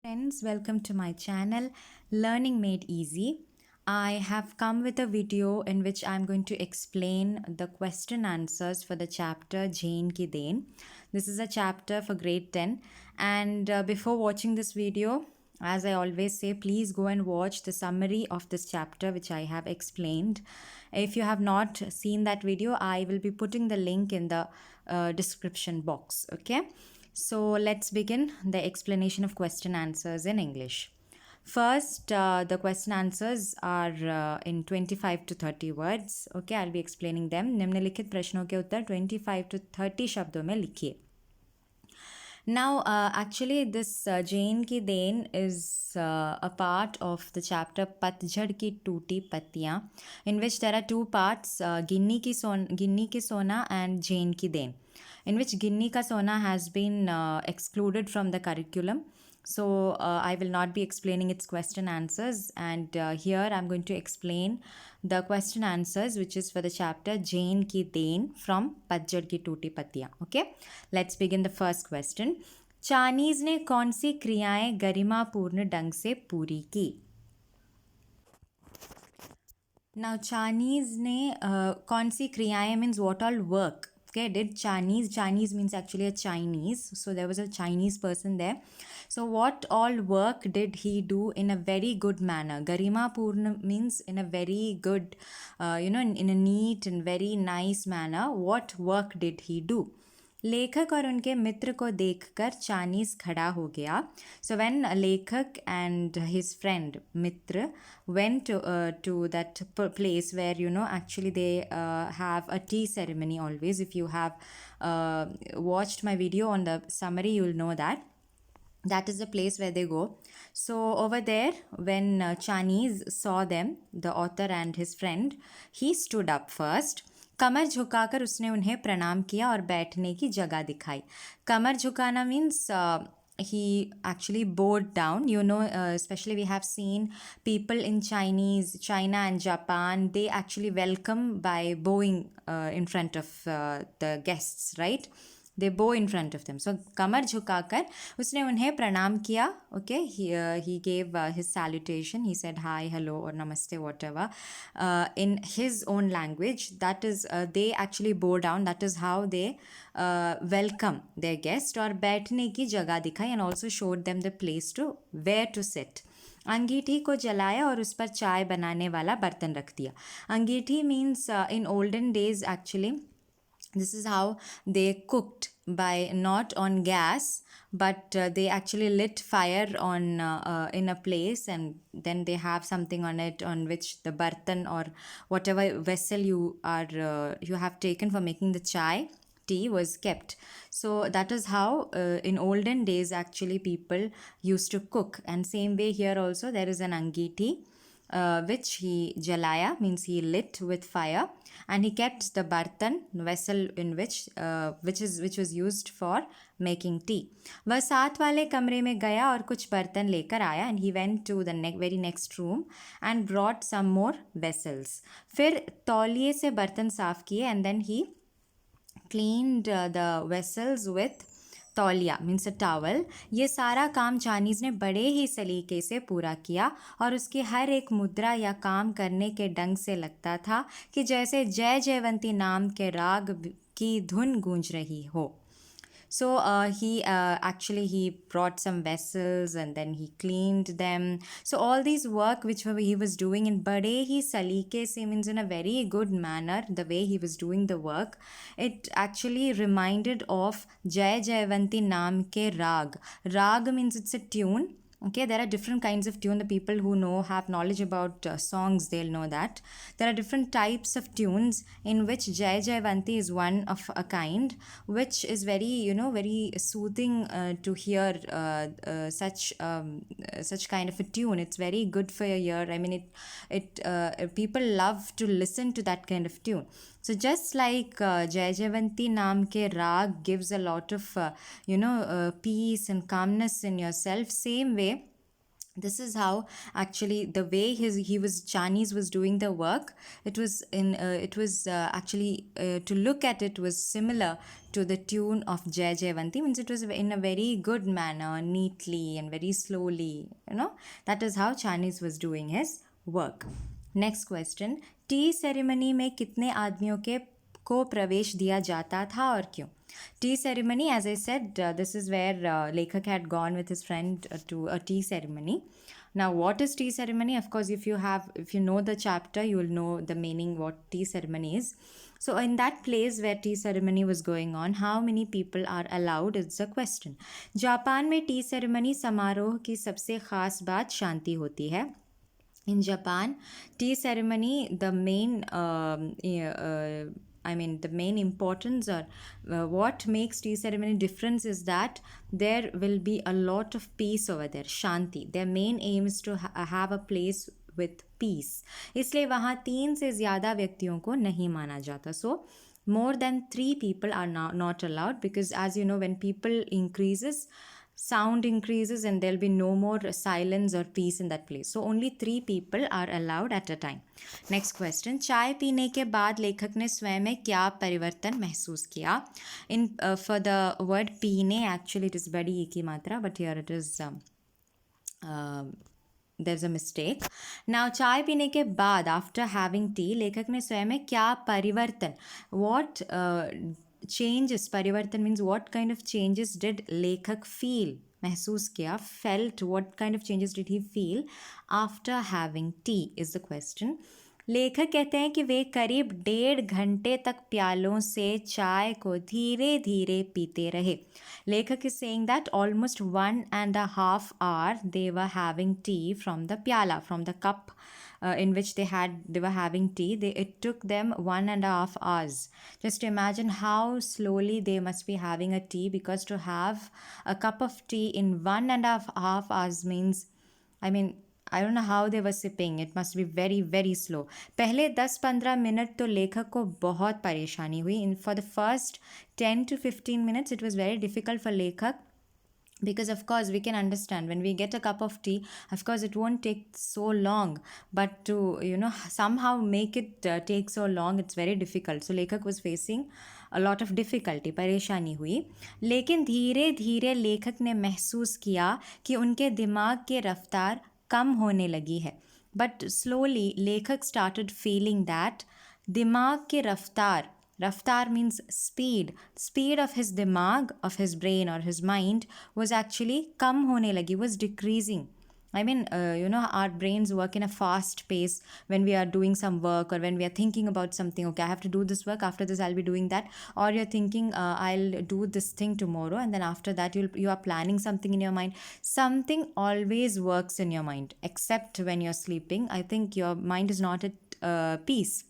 Friends, welcome to my channel Learning Made Easy. I have come with a video in which I'm going to explain the question answers for the chapter Jane Ki Deen. This is a chapter for grade 10, and before watching this video, as I always say, please go and watch the summary of this chapter which I have explained. If you have not seen that video, I will be putting the link in the description box. Okay, so let's begin the explanation of question answers in English. First, the question answers are in 25 to 30 words. Okay, I'll be explaining them. निम्नलिखित प्रश्नों के उत्तर 25 to 30 शब्दों में लिखिए. Now, actually, this Jane Ki Deen is a part of the chapter Patjhad Ki Tooti Pattiyan, in which there are two parts, Ginni Ki Sona and Jane Ki Deen, in which Ginni Ka Sona has been excluded from the curriculum. So, I will not be explaining its question answers, and here I'm going to explain the question answers, which is for the chapter Jane Ki Deen from Patjhad Ki Tooti Pattiyan. Okay, let's begin the first question. चानीज ने कौन सी क्रियाएं गरिमापूर्ण ढंग से पूरी की? Now, Chinese ने कौन सी क्रियाएं means what all work. Okay, did Chinese means actually a Chinese, so there was a Chinese person there. So what all work did he do in a very good manner? Garima Purna means in a very good, in a neat and very nice manner. What work did he do? लेखक और उनके मित्र को देखकर चानीस खड़ा हो गया. So when लेखक and his friend Mitra went to that place where actually they have a tea ceremony always. If you have watched my video on the summary, you will know that is the place where they go. So over there, when Chinese saw them, the author and his friend, he stood up first. कमर झुकाकर उसने उन्हें प्रणाम किया और बैठने की जगह दिखाई. कमर झुकाना means he actually bowed down. Especially we have seen people in China and Japan, they actually welcome by bowing in front of the guests, right? They bow in front of them. So कमर झुकाकर उसने उन्हें प्रणाम किया. Okay, he gave his salutation. He said hi, hello or namaste, whatever, in his own language. That is, they actually bow down. That is how they welcome their guest. और बैठने की जगह दिखाई and also showed them the place to where to sit. अंगीठी को जलाया और उस पर चाय बनाने वाला बर्तन रख दिया. अंगीठी means in olden days actually this is how they cooked, by not on gas, but they actually lit fire on in a place, and then they have something on it on which the bartan or whatever vessel you have taken for making the chai tea was kept. So that is how in olden days actually people used to cook. And same way here also there is an angeeti which he jalaya means he lit with fire, and he kept the bartan vessel in which was used for making tea. वह साथ वाले कमरे में गया और कुछ बर्तन लेकर आया, and he went to the very next room and brought some more vessels. फिर तौलिए से बर्तन साफ किए, and then he cleaned the vessels with तौलिया मीन्स अ टावल. ये सारा काम चाइनीज़ ने बड़े ही सलीके से पूरा किया, और उसकी हर एक मुद्रा या काम करने के ढंग से लगता था कि जैसे जय जयवंती नाम के राग की धुन गूंज रही हो. So he brought some vessels and then he cleaned them. So all these work which he was doing in bade hi salike se means in a very good manner, the way he was doing the work, it actually reminded of Jai Jayavanti Naam ke Rag. Rag means it's a tune. Okay, there are different kinds of tune. The people who have knowledge about songs, they'll know that there are different types of tunes, in which Jai Jayavanti is one of a kind, which is very very soothing to hear such kind of a tune. It's very good for your ear. I mean, it people love to listen to that kind of tune. So just like Jai Jayavanti Naam ke Raag gives a lot of peace and calmness in yourself, same way This is how actually the way he was Chinese was doing the work. It was actually to look at it was similar to the tune of Jai Jaivanti, means it was in a very good manner, neatly and very slowly. That is how Chinese was doing his work. Next question, T ceremony में कितने आदमियों के को प्रवेश दिया जाता था और क्यों? Tea ceremony, as I said, this is where Lekhak had gone with his friend to a tea ceremony. Now, what is tea ceremony? Of course, if you know the chapter, you will know the meaning what tea ceremony is. So, in that place where tea ceremony was going on, how many people are allowed is the question. Japan में T ceremony समारोह की सबसे खास बात शांति होती है. In Japan, tea ceremony, the main the main importance or what makes tea ceremony difference is that there will be a lot of peace over there, shanti. Their main aim is to have a place with peace. इसलिए वहाँ 3 से ज़्यादा व्यक्तियों को नहीं माना जाता. So more than 3 people are not allowed, because as you know, when people increases, sound increases and there'll be no more silence or peace in that place. So only 3 people are allowed at a time. Next question, चाय पीने के बाद लेखक ने स्वयं में क्या परिवर्तन महसूस किया? In for the word पीने, actually it is बड़ी एक ही मात्रा, but here it is there's a mistake. Now चाय पीने के बाद, after having tea, लेखक ने स्वयं में क्या परिवर्तन, what changes, परिवर्तन means what kind of changes did लेखक feel, महसूस किया, felt, what kind of changes did he feel after having tea is the question. लेखक कहते हैं कि वे करीब 1.5 घंटे तक प्यालों से चाय को धीरे धीरे पीते रहे. लेखक is saying that almost 1.5 hour they were having tea from the pyala, from the cup in which they were having tea. It took them 1.5 hours. Just imagine how slowly they must be having a tea, because to have a cup of tea in 1.5 hours means, I don't know how they were sipping. It must be very, very slow. पहले 10-15 minute तो लेखक को बहुत परेशानी हुई. For the first 10 to 15 minutes, it was very difficult for लेखक, because of course we can understand when we get a cup of tea, of course it won't take so long, but to somehow make it take so long, it's very difficult. So लेखक was facing a lot of difficulty, परेशानी हुई. लेकिन धीरे धीरे लेखक ने महसूस किया कि उनके दिमाग की रफ्तार कम होने लगी है. But slowly लेखक started feeling that दिमाग की रफ्तार, Raftar means speed of his dimag, of his brain or his mind was actually kam hone lagi, was decreasing. Our brains work in a fast pace when we are doing some work, or when we are thinking about something. Okay, I have to do this work. After this, I'll be doing that. Or you're thinking, I'll do this thing tomorrow, and then after that, you are planning something in your mind. Something always works in your mind, except when you're sleeping. I think your mind is not at peace.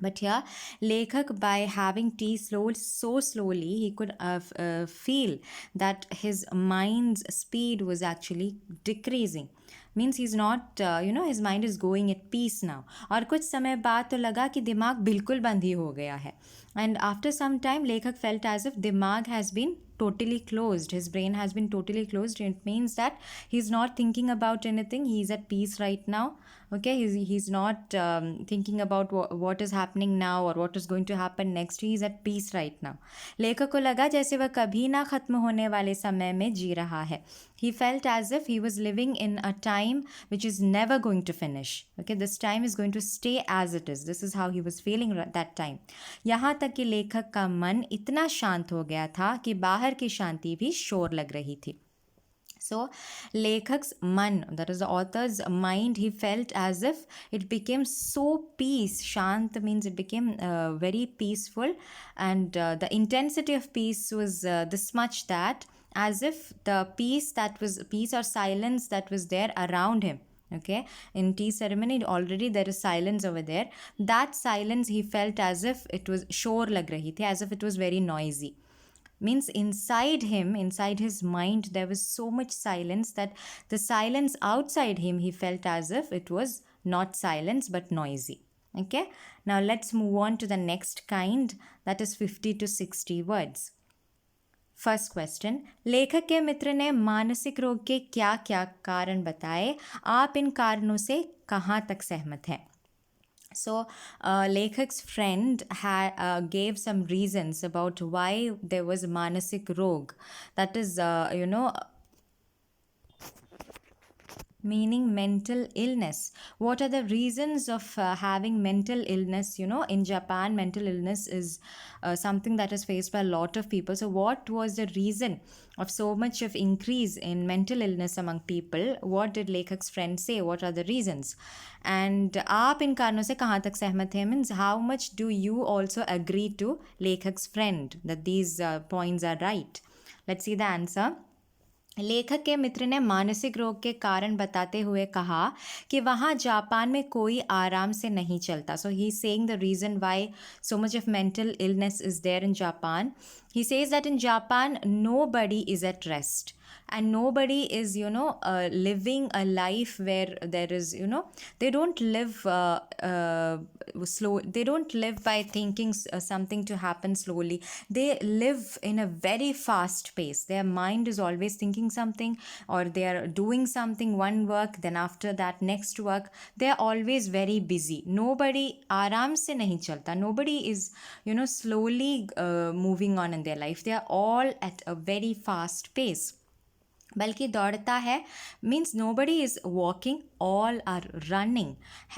But here, Lekhak, by having tea so slowly, he could feel that his mind's speed was actually decreasing. Means he's not, his mind is going at peace now. और कुछ समय बाद तो लगा कि दिमाग बिल्कुल बंद ही हो गया है. And after some time, Lekhak felt as if dimag has been totally closed. His brain has been totally closed. It means that he's not thinking about anything. He's at peace right now. Okay, he's not thinking about what is happening now or what is going to happen next. He's at peace right now. लेखक को लगा जैसे वह कभी ना खत्म होने वाले समय में जी रहा है. He felt as if he was living in a time which is never going to finish. Okay, this time is going to stay as it is. This is how he was feeling that time. यहाँ तक कि लेखक का मन इतना शांत हो गया था कि बाहर की शांति भी शोर लग रही थी. So, Lekhak's man, that is the author's mind, he felt as if it became so peace. Shant means it became very peaceful, and the intensity of peace was this much that as if the peace or silence that was there around him. Okay, in tea ceremony already there is silence over there. That silence he felt as if it was shor lag rahi thi, as if it was very noisy. Means inside him, inside his mind, there was so much silence that the silence outside him, he felt as if it was not silence but noisy. Okay, now let's move on to the next kind, that is 50 to 60 words. First question, लेखक के मित्र ने मानसिक रोग के क्या क्या कारण बताए, आप इन कारणों से कहाँ तक सहमत हैं? So, Lekhak's friend gave some reasons about why there was Manasik Rog. That is, meaning mental illness. What are the reasons of having mental illness? In Japan, mental illness is something that is faced by a lot of people. So what was the reason of so much of increase in mental illness among people? What did Lekhak's friend say? What are the reasons? And आप इन कारणों से कहाँ तक सहमत हैं? Means how much do you also agree to Lekhak's friend that these points are right? Let's see the answer. लेखक के मित्र ने मानसिक रोग के कारण बताते हुए कहा कि वहाँ जापान में कोई आराम से नहीं चलता. So he saying the reason why so much of mental illness is there in Japan. He says that in Japan, nobody is at rest and nobody is, living a life where there is, they don't live slow. They don't live by thinking something to happen slowly. They live in a very fast pace. Their mind is always thinking something, or they are doing something, one work, then after that next work. They are always very busy. Nobody आराम से नहीं चलता. Nobody is, slowly moving on in their life. They are all at a very fast pace. बल्कि दौड़ता है means nobody is walking, all are running.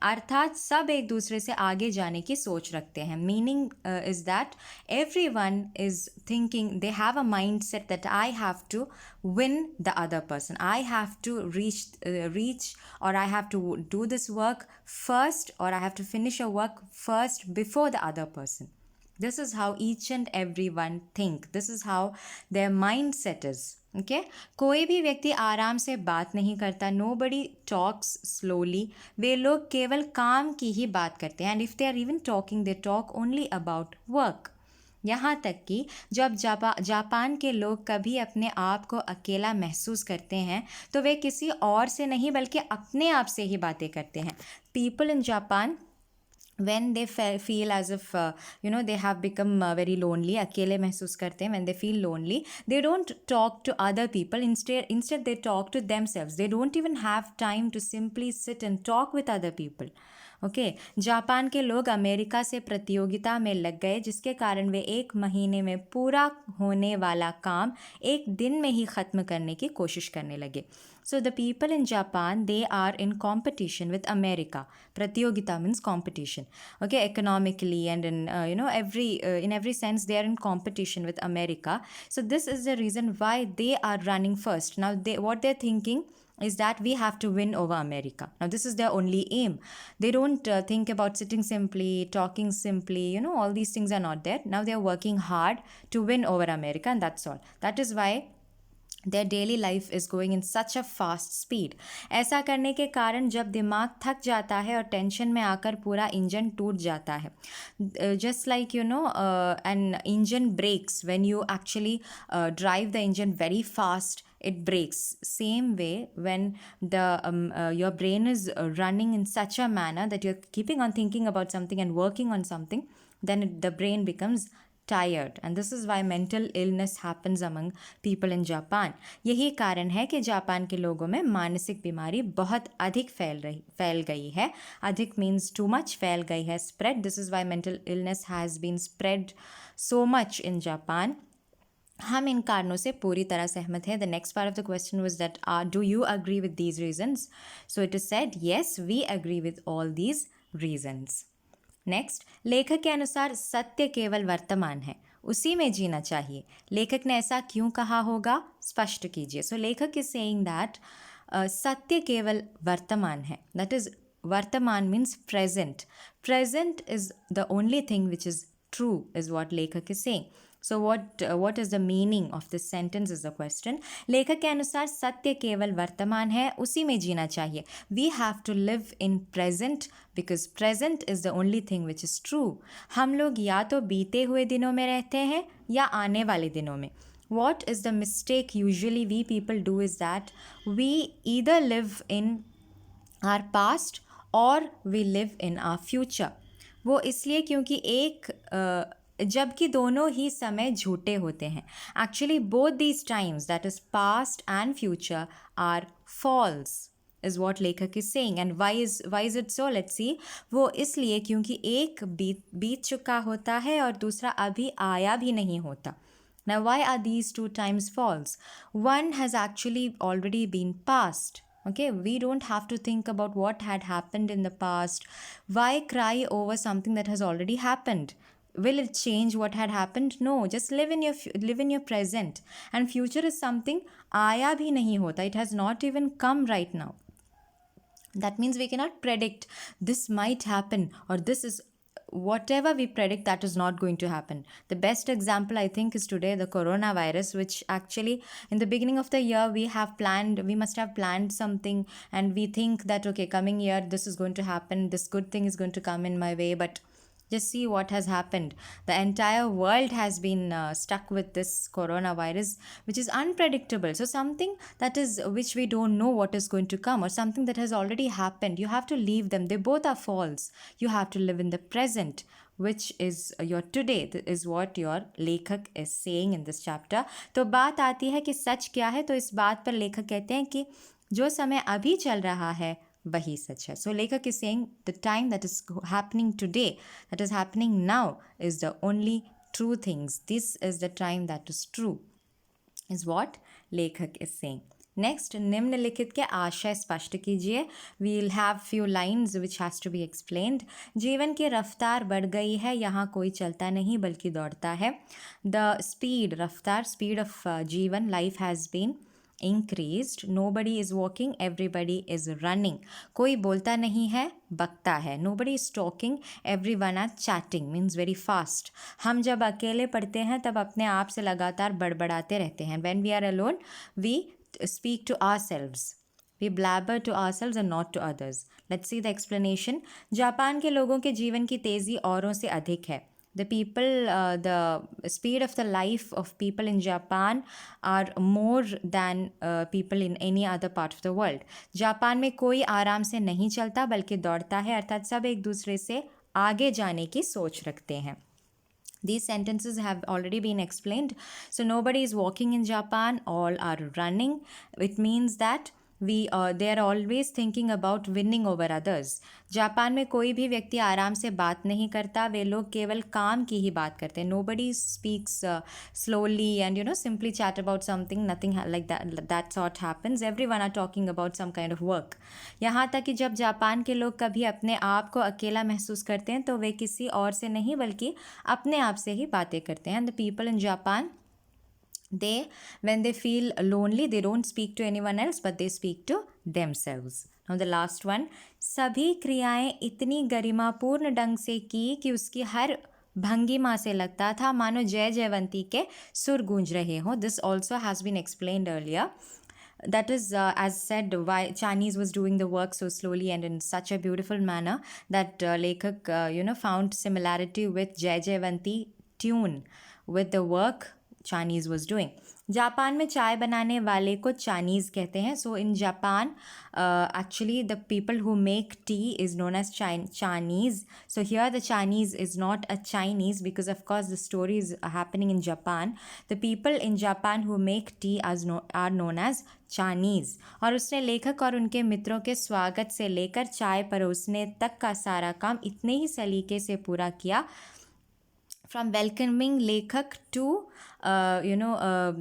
अर्थात सब एक दूसरे से आगे जाने की सोच रखते हैं. Meaning is that everyone is thinking, they have a mindset that I have to win the other person. I have to reach, or I have to do this work first, or I have to finish a work first before the other person. This is how each and every one think. This is how their mindset is. Okay? कोई भी व्यक्ति आराम से बात नहीं करता. Nobody talks slowly. वे लोग केवल काम की ही बात करते हैं. And if they are even talking, they talk only about work. यहाँ तक कि जब जापान के लोग कभी अपने आप को अकेला महसूस करते हैं तो वे किसी और से नहीं बल्कि अपने आप से ही बातें करते हैं. People in Japan, when they feel as if they have become very lonely, अकेले महसूस करते हैं, when they feel lonely, they don't talk to other people. Instead they talk to themselves. They don't even have time to simply sit and talk with other people. Okay. Japan के लोग America से प्रतियोगिता में लग गए, जिसके कारण वे 1 महीने में पूरा होने वाला काम 1 दिन में ही ख़त्म करने की कोशिश करने लगे. So the people in Japan, they are in competition with America. Pratyogita means competition. Okay, economically and in in every sense they are in competition with America. So this is the reason why they are running first. Now what they're thinking is that we have to win over America. Now this is their only aim. They don't think about sitting simply, talking simply, all these things are not there. Now they are working hard to win over America, and that's all. That is why their daily life is going in such a fast speed. ऐसा करने के कारण जब दिमाग थक जाता है और टेंशन में आकर पूरा इंजन टूट जाता है. Just like an engine breaks when you actually drive the engine very fast, it breaks. Same way, when your brain is running in such a manner that you're keeping on thinking about something and working on something, then the brain becomes tired. And this is why mental illness happens among people in Japan. यही कारण है कि Japan के लोगों में मानसिक बीमारी बहुत अधिक फैल गई है. अधिक means too much, फैल गई है, spread. This is why mental illness has been spread so much in Japan. हम इन कारणों से पूरी तरह सहमत हैं. The next part of the question was that do you agree with these reasons? So it is said yes, we agree with all these reasons. Next, लेखक के अनुसार सत्य केवल वर्तमान है, उसी में जीना चाहिए. लेखक ने ऐसा क्यों कहा होगा, स्पष्ट कीजिए. सो लेखक इज सेइंग दैट सत्य केवल वर्तमान है. दैट इज, वर्तमान means present. Present is the only thing which is true, is what लेखक is saying. So what is the meaning of this sentence is the question. लेखक के अनुसार सत्य केवल वर्तमान है, उसी में जीना चाहिए. We have to live in present because present is the only thing which is true. हम लोग या तो बीते हुए दिनों में रहते हैं या आने वाले दिनों में. What is the mistake usually we people do is that we either live in our past or we live in our future. वो इसलिए क्योंकि एक जबकि दोनों ही समय झूठे होते हैं. Actually both these times, that is past and future, are false is what लेखक is saying. And why is it so? Let's see. वो इसलिए क्योंकि एक बीत चुका होता है और दूसरा अभी आया भी नहीं होता. Now, why are these two times false? One has actually already been past. Okay, we don't have to think about what had happened in the past. Why cry over something that has already happened? Will it change what had happened? No, just live in your present. And future is something आया भी नहीं होता. It has not even come right now. That means we cannot predict this might happen, or this is whatever we predict, that is not going to happen. The best example I think is today the coronavirus, which actually in the beginning of the year we must have planned something, and we think that okay, coming year this is going to happen, this good thing is going to come in my way. But just see what has happened. The entire world has been stuck with this coronavirus, which is unpredictable. So something that is which we don't know what is going to come, or something that has already happened, you have to leave them. They both are false. You have to live in the present, which is your today, is what your लेखक is saying in this chapter. तो बात आती है कि सच क्या है. तो इस बात पर लेखक कहते हैं कि जो समय अभी चल रहा है वही सच है. So लेखक is saying the time that is happening today, that is happening now, is the only true things. This is the time that is true, is what लेखक is saying. Next, निम्नलिखित के आशय स्पष्ट कीजिए. We'll have few lines which has to be explained. जीवन की रफ्तार बढ़ गई है, यहाँ कोई चलता नहीं बल्कि दौड़ता है. The speed, रफ्तार, speed of जीवन, life has been increased. Nobody is walking, everybody is running. कोई बोलता नहीं है, बकता है. Nobody is talking, everyone are chatting, means very fast. हम जब अकेले पढ़ते हैं तब अपने आप से लगातार बड़बड़ाते रहते हैं. When we are alone, we speak to ourselves. We blabber to ourselves and not to others. Let's see the explanation. Japan के लोगों के जीवन की तेज़ी औरों से अधिक है. The speed of the life of people in Japan are more than people in any other part of the world. Japan में कोई आराम से नहीं चलता बल्कि दौड़ता है, अर्थात सब एक दूसरे से आगे जाने की सोच रखते हैं. These sentences have already been explained. So nobody is walking in Japan, all are running. It means that they are always thinking about winning over others. Japan में कोई भी व्यक्ति आराम से बात नहीं करता, वे लोग केवल काम की ही बात करते हैं. Nobody speaks slowly and simply chat about something. Nothing like that sort happens. Everyone are talking about some kind of work. यहाँ तक कि जब जापान के लोग कभी अपने आप को अकेला महसूस करते हैं तो वे किसी और से नहीं बल्कि अपने आप से ही बातें करते हैं. And the people in Japan, when they feel lonely, they don't speak to anyone else, but they speak to themselves. Now the last one, सभी क्रियाएं इतनी गरिमापूर्ण ढंग से की कि उसकी हर भंगिमा से लगता था मानो जय जयवंती के सुर गूंज रहे हों. This also has been explained earlier. That is, as said, why Chinese was doing the work so slowly and in such a beautiful manner that Lekhak, found similarity with Jai Jayvanti tune with the work Chinese was doing. Japan में चाय बनाने वाले को Chinese कहते हैं. So in Japan, actually the people who make tea is known as Chinese. So here the Chinese is not a Chinese because of course the story is happening in Japan. The people in Japan who make tea are known as Chinese. और उसने लेखक और उनके मित्रों के स्वागत से लेकर चाय परोसने तक का सारा काम इतने ही सलीके से पूरा किया. From welcoming Lekhak to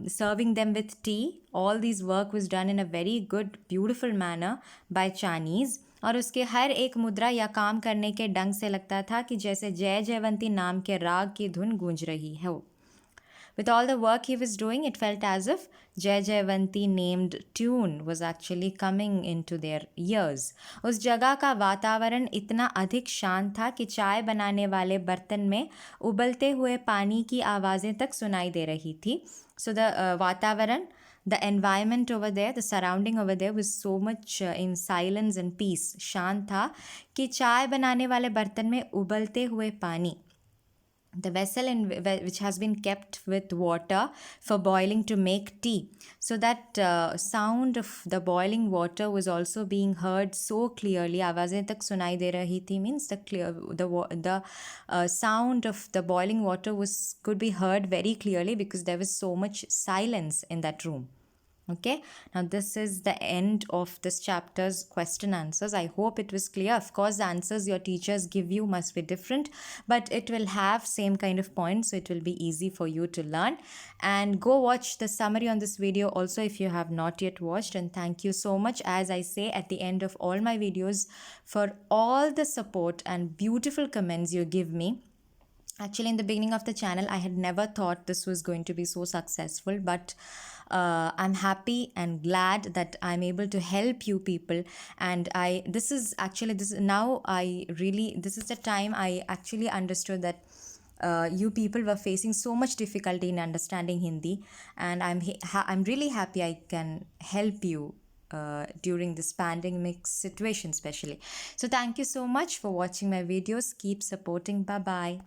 serving them with tea, all these work was done in a very good, beautiful manner by Chinese. और उसके हर एक मुद्रा या काम करने के ढंग से लगता था कि जैसे जय जयवंती नाम के राग की धुन गूंज रही है. With all the work he was doing, it felt as if Jai Jayvanti named tune was actually coming into their ears. उस जगह का वातावरण इतना अधिक शांत था कि चाय बनाने वाले बर्तन में उबलते हुए पानी की आवाज़ें तक सुनाई दे रही थी. So the वातावरण, the environment over there, the surrounding over there was so much in silence and peace. शांत था कि चाय बनाने वाले बर्तन में उबलते हुए पानी the vessel which has been kept with water for boiling to make tea. So that sound of the boiling water was also being heard so clearly. आवाज़ें तक सुनाई दे रही थी means the sound of the boiling water was could be heard very clearly because there was so much silence in that room. Okay, now this is the end of this chapter's question answers. I hope it was clear. Of course, the answers your teachers give you must be different, but it will have same kind of points, so it will be easy for you to learn. And go watch the summary on this video also if you have not yet watched. And thank you so much, as I say at the end of all my videos, for all the support and beautiful comments you give me. Actually, in the beginning of the channel, I had never thought this was going to be so successful, but I'm happy and glad that I'm able to help you people. And this is the time I actually understood that you people were facing so much difficulty in understanding Hindi, and I'm really happy I can help you during this pandemic situation, especially. So thank you so much for watching my videos. Keep supporting. Bye bye.